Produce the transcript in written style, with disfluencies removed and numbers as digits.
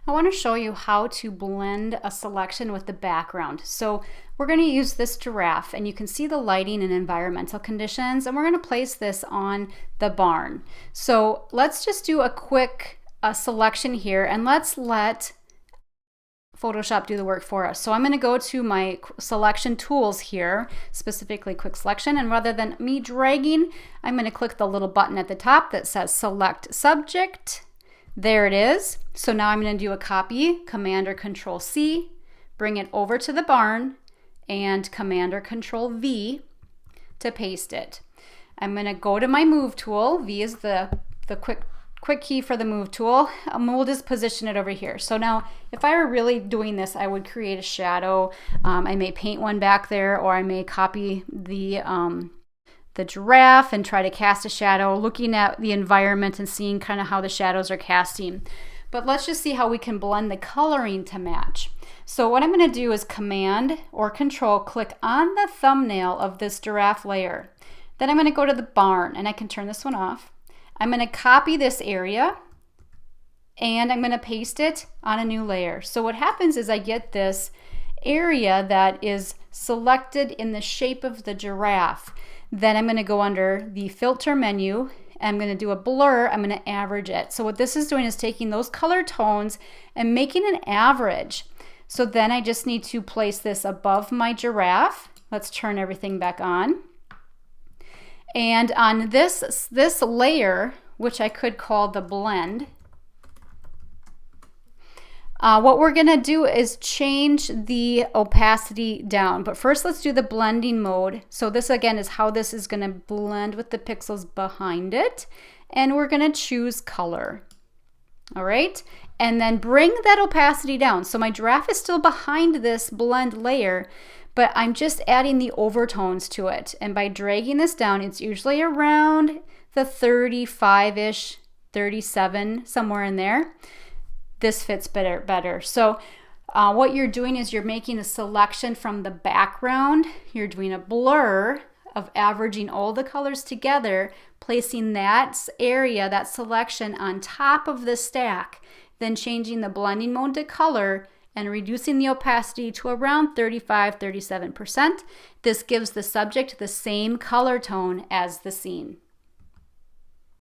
I want to show you how to blend a selection with the background. So we're going to use this giraffe, and you can see the lighting and environmental conditions, and we're going to place this on the barn. So let's just do a quick selection here, and let's let Photoshop do the work for us. So I'm going to go to my selection tools here, specifically quick selection, and rather than me dragging, I'm going to click the little button at the top that says select subject. There it is. So now I'm going to do a copy, Command or Control C, bring it over to the barn, and Command or Control V to paste it. I'm going to go to my move tool. V is the quick key for the move tool. We'll just position it over here. So now if I were really doing this, I would create a shadow. I may paint one back there, or I may copy the giraffe and try to cast a shadow, looking at the environment and seeing kind of how the shadows are casting. But let's just see how we can blend the coloring to match. So what I'm going to do is Command or Control click on the thumbnail of this giraffe layer. Then I'm going to go to the barn, and I can turn this one off. I'm going to copy this area, and I'm going to paste it on a new layer. So what happens is I get this area that is selected in the shape of the giraffe. Then I'm going to go under the filter menu, and I'm going to do a blur. I'm going to average it. So what this is doing is taking those color tones and making an average. So then I just need to place this above my giraffe. Let's turn everything back on. And on this layer, which I could call the blend, what we're going to do is change the opacity down. But first, let's do the blending mode. So this again is how this is going to blend with the pixels behind it. And we're going to choose color. All right. And then bring that opacity down. So my giraffe is still behind this blend layer, but I'm just adding the overtones to it. And by dragging this down, it's usually around the 35-ish, 37, somewhere in there. This fits better. So what you're doing is you're making a selection from the background. You're doing a blur of averaging all the colors together, placing that area, that selection on top of the stack, then changing the blending mode to color, and reducing the opacity to around 35-37%. This gives the subject the same color tone as the scene.